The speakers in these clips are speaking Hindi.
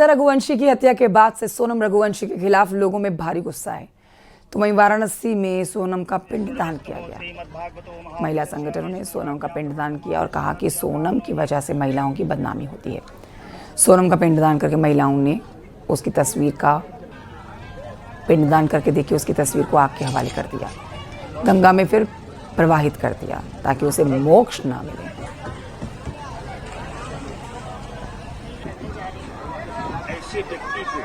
रघुवंशी की हत्या के बाद से सोनम रघुवंशी के खिलाफ लोगों में भारी गुस्सा है। तो वहीं वाराणसी में सोनम का पिंडदान किया गया। महिला संगठनों ने सोनम का पिंडदान किया और कहा कि सोनम की वजह से महिलाओं की बदनामी होती है। सोनम का पिंडदान करके महिलाओं ने उसकी तस्वीर का पिंडदान करके देखिए उसकी तस्वीर को आग के हवाले कर दिया, गंगा में फिर प्रवाहित कर दिया ताकि उसे मोक्ष ना मिले।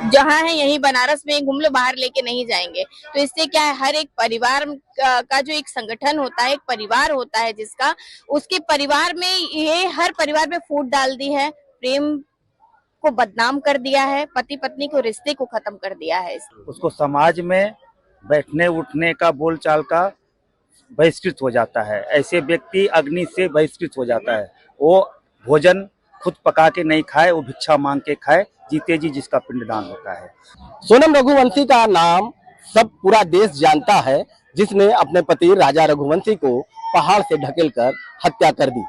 जहाँ है यही बनारस में घूम लो, बाहर लेके नहीं जाएंगे। तो इससे क्या है, हर एक परिवार का जो एक संगठन होता है, एक परिवार होता है जिसका, उसके परिवार में ये हर परिवार में फूट डाल दी है, प्रेम को बदनाम कर दिया है, पति पत्नी को रिश्ते को खत्म कर दिया है। उसको समाज में बैठने उठने का बोलचाल का बहिष्कृत हो जाता है। ऐसे व्यक्ति अग्नि से बहिष्कृत हो जाता है। वो भोजन खुद पका के नहीं खाए, वो भिक्षा मांग के खाए, जीते जी जिसका पिंडदान होता है। सोनम रघुवंशी का नाम सब पूरा देश जानता है, जिसने अपने पति राजा रघुवंशी को पहाड़ से ढकेलकर हत्या कर दी।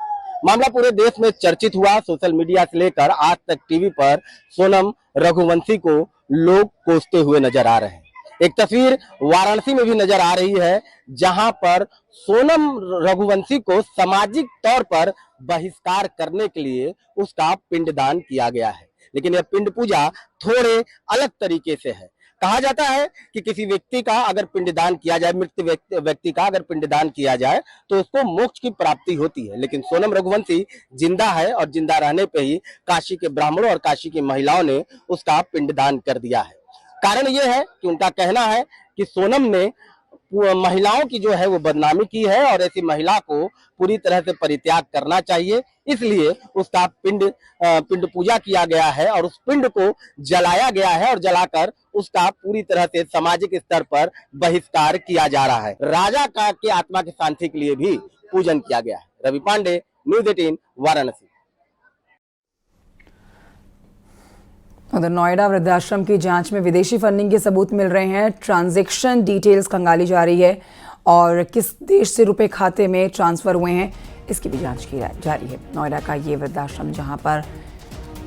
मामला पूरे देश में चर्चित हुआ। सोशल मीडिया से लेकर आज तक टीवी पर सोनम रघुवंशी को लोग कोसते हुए नजर आ रहे हैं। एक तस्वीर वाराणसी में भी नजर आ रही है, जहां पर सोनम रघुवंशी को सामाजिक तौर पर बहिष्कार करने के लिए उसका पिंडदान किया गया है। लेकिन यह पिंड पूजा थोड़े अलग तरीके से है। कहा जाता है कि किसी व्यक्ति का अगर पिंडदान किया जाए, मृत व्यक्ति का अगर पिंडदान किया जाए तो उसको मोक्ष की प्राप्ति होती है। लेकिन सोनम रघुवंशी जिंदा है और जिंदा रहने पे ही काशी के ब्राह्मणों और काशी की महिलाओं ने उसका पिंडदान कर दिया है। कारण यह है कि उनका कहना है कि सोनम ने महिलाओं की जो है वो बदनामी की है और ऐसी महिला को पूरी तरह से परित्याग करना चाहिए। इसलिए उसका पिंड पूजा किया गया है और उस पिंड को जलाया गया है और जलाकर उसका पूरी तरह से सामाजिक स्तर पर बहिष्कार किया जा रहा है। राजा का के आत्मा की शांति के लिए भी पूजन किया गया है। रवि पांडे, न्यूज़ 18, वाराणसी। उधर नोएडा वृद्धाश्रम की जांच में विदेशी फंडिंग के सबूत मिल रहे हैं। ट्रांजैक्शन डिटेल्स खंगाली जा रही है और किस देश से रुपए खाते में ट्रांसफर हुए हैं इसकी भी जांच की जा रही है। नोएडा का ये वृद्धाश्रम जहां पर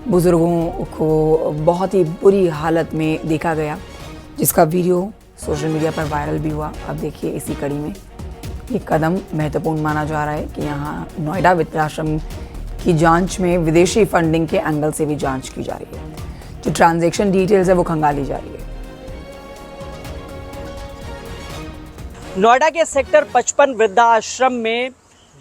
बुजुर्गों को बहुत ही बुरी हालत में देखा गया, जिसका वीडियो सोशल मीडिया पर वायरल भी हुआ। अब देखिए इसी कड़ी में ये कदम महत्वपूर्ण माना जा रहा है कि यहाँ नोएडा वृद्धाश्रम की जांच में विदेशी फंडिंग के एंगल से भी जांच की जा रही है। जो ट्रांजैक्शन डिटेल्स है वो खंगाली जा रही है। नोएडा के सेक्टर 55 वृद्धाश्रम में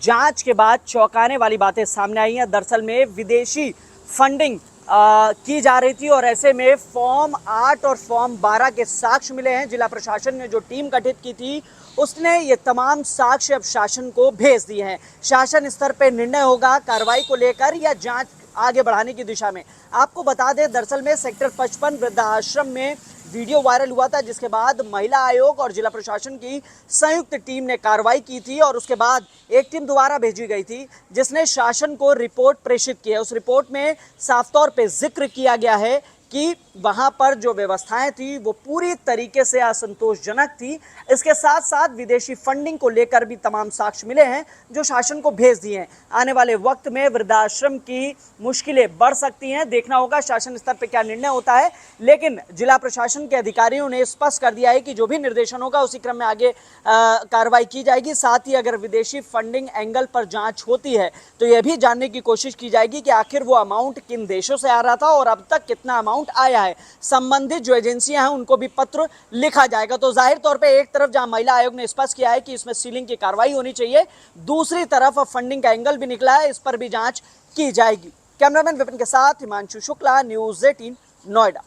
जांच के बाद चौंकाने वाली बातें सामने आई हैं। दरअसल में विदेशी फंडिंग की जा रही थी और ऐसे में फॉर्म 8 और फॉर्म 12 के साक्ष्य मिले हैं। जिला प्रशासन ने जो टीम गठित की थी उसने ये तमाम साक्ष्य अब शासन को भेज दिए हैं। शासन स्तर पर निर्णय होगा कार्रवाई को लेकर या जांच आगे बढ़ाने की दिशा में। आपको बता दें, दरअसल में सेक्टर 55 वृद्धाश्रम में वीडियो वायरल हुआ था, जिसके बाद महिला आयोग और जिला प्रशासन की संयुक्त टीम ने कार्रवाई की थी और उसके बाद एक टीम दोबारा भेजी गई थी जिसने शासन को रिपोर्ट प्रेषित की है। उस रिपोर्ट में साफ तौर पे जिक्र किया गया है कि वहां पर जो व्यवस्थाएं थी वो पूरी तरीके से असंतोषजनक थी। इसके साथ साथ विदेशी फंडिंग को लेकर भी तमाम साक्ष्य मिले हैं जो शासन को भेज दिए हैं। आने वाले वक्त में वृद्धाश्रम की मुश्किलें बढ़ सकती हैं। देखना होगा शासन स्तर पर क्या निर्णय होता है, लेकिन जिला प्रशासन के अधिकारियों ने स्पष्ट कर दिया है कि जो भी निर्देशन होगा उसी क्रम में आगे कार्रवाई की जाएगी। साथ ही अगर विदेशी फंडिंग एंगल पर जाँच होती है तो यह भी जानने की कोशिश की जाएगी कि आखिर वो अमाउंट किन देशों से आ रहा था और अब तक कितना अमाउंट आया है। संबंधित जो एजेंसियां हैं उनको भी पत्र लिखा जाएगा। तो जाहिर तौर पे एक तरफ जहां महिला आयोग ने स्पष्ट किया है कि इसमें सीलिंग की कार्रवाई होनी चाहिए, दूसरी तरफ फंडिंग का एंगल भी निकला है, इस पर भी जांच की जाएगी। कैमरामैन विपिन के साथ हिमांशु शुक्ला, न्यूज़ 18, नोएडा।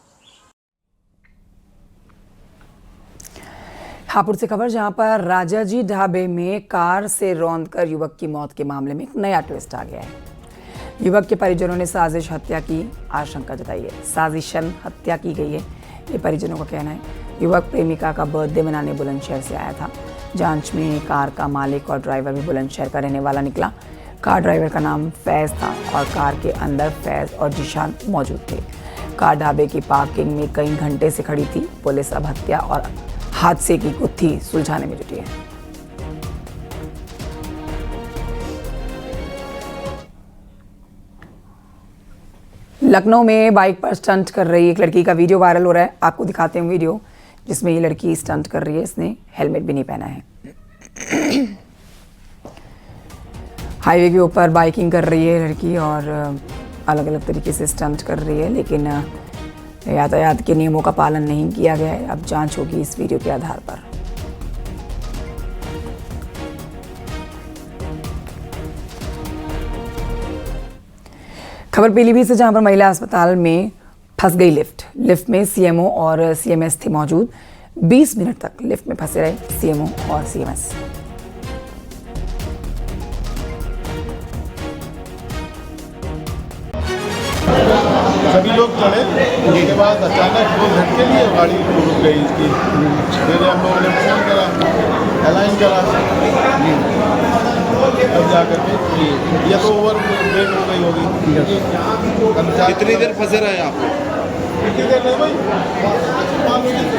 हापुड़ से खबर, जहां पर राजाजी ढाबे में कार से रौंदकर युवक की मौत के मामले में एक नया ट्विस्ट आ गया है। युवक के परिजनों ने साजिश हत्या की आशंका जताई है। साजिशन हत्या की गई है, ये परिजनों का कहना है। युवक प्रेमिका का बर्थडे मनाने बुलंदशहर से आया था। जांच में कार का मालिक और ड्राइवर भी बुलंदशहर का रहने वाला निकला। कार ड्राइवर का नाम फैज़ था और कार के अंदर फैज़ और जीशान मौजूद थे। कार ढाबे की पार्किंग में कई घंटे से खड़ी थी। पुलिस अब हत्या और हादसे की गुत्थी सुलझाने में जुटी है। लखनऊ में बाइक पर स्टंट कर रही एक लड़की का वीडियो वायरल हो रहा है। आपको दिखाते हैं वीडियो जिसमें ये लड़की स्टंट कर रही है। इसने हेलमेट भी नहीं पहना है। हाईवे के ऊपर बाइकिंग कर रही है लड़की और अलग अलग तरीके से स्टंट कर रही है, लेकिन यातायात के नियमों का पालन नहीं किया गया है। अब जांच होगी इस वीडियो के आधार पर। खबर पीलीभीत से, जहां पर महिला अस्पताल में फंस गई लिफ्ट में सीएमओ और सीएमएस थे मौजूद। 20 मिनट तक लिफ्ट में फंसे रहे सीएमओ और सीएमएस। सभी लोग चढ़े, उसके बाद अचानक दो झटके लिए गाड़ी रुक गई इसकी। फिर हम लोगों ने फोन करा, अलाइन करा, तब जा करके ये तो ओवर ब्रेक हो गई होगी। कितनी देर फंसे रहे आप? कितनी देर नहीं भाई, 5 मिनट।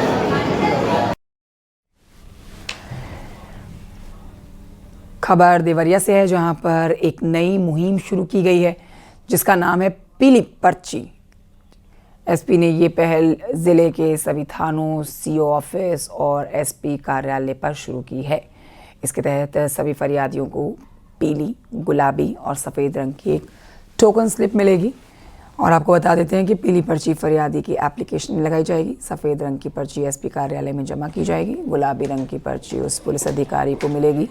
खबर देवरिया से है, जहां पर एक नई मुहिम शुरू की गई है जिसका नाम है पीली पर्ची। एसपी ने ये पहल जिले के सभी थानों, सीओ ऑफिस और एसपी कार्यालय पर शुरू की है। इसके तहत सभी फरियादियों को पीली, गुलाबी और सफ़ेद रंग की एक टोकन स्लिप मिलेगी। और आपको बता देते हैं कि पीली पर्ची फरियादी की एप्लीकेशन में लगाई जाएगी, सफ़ेद रंग की पर्ची एसपी कार्यालय में जमा की जाएगी, गुलाबी रंग की पर्ची उस पुलिस अधिकारी को मिलेगी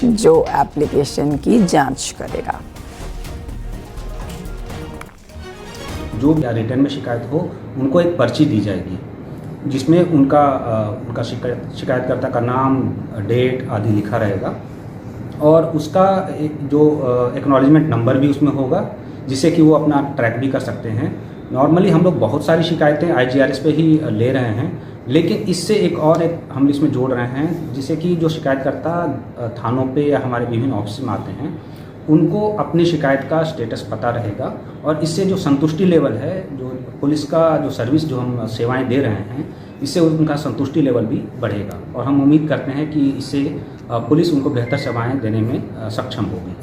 जो एप्लीकेशन की जांच करेगा। जो रिटर्न में शिकायत हो उनको एक पर्ची दी जाएगी जिसमें उनका शिकायतकर्ता का नाम, डेट आदि लिखा रहेगा और उसका जो एक्नॉलेजमेंट नंबर भी उसमें होगा जिससे कि वो अपना ट्रैक भी कर सकते हैं। नॉर्मली हम लोग बहुत सारी शिकायतें IGRS पे ही ले रहे हैं, लेकिन इससे एक हम इसमें जोड़ रहे हैं जिससे कि जो शिकायतकर्ता थानों पे या हमारे विभिन्न ऑफिस में आते हैं उनको अपनी शिकायत का स्टेटस पता रहेगा और इससे जो संतुष्टि लेवल है, जो पुलिस का जो सर्विस जो हम सेवाएं दे रहे हैं, इससे उनका संतुष्टि लेवल भी बढ़ेगा और हम उम्मीद करते हैं कि इससे पुलिस उनको बेहतर सेवाएं देने में सक्षम होगी।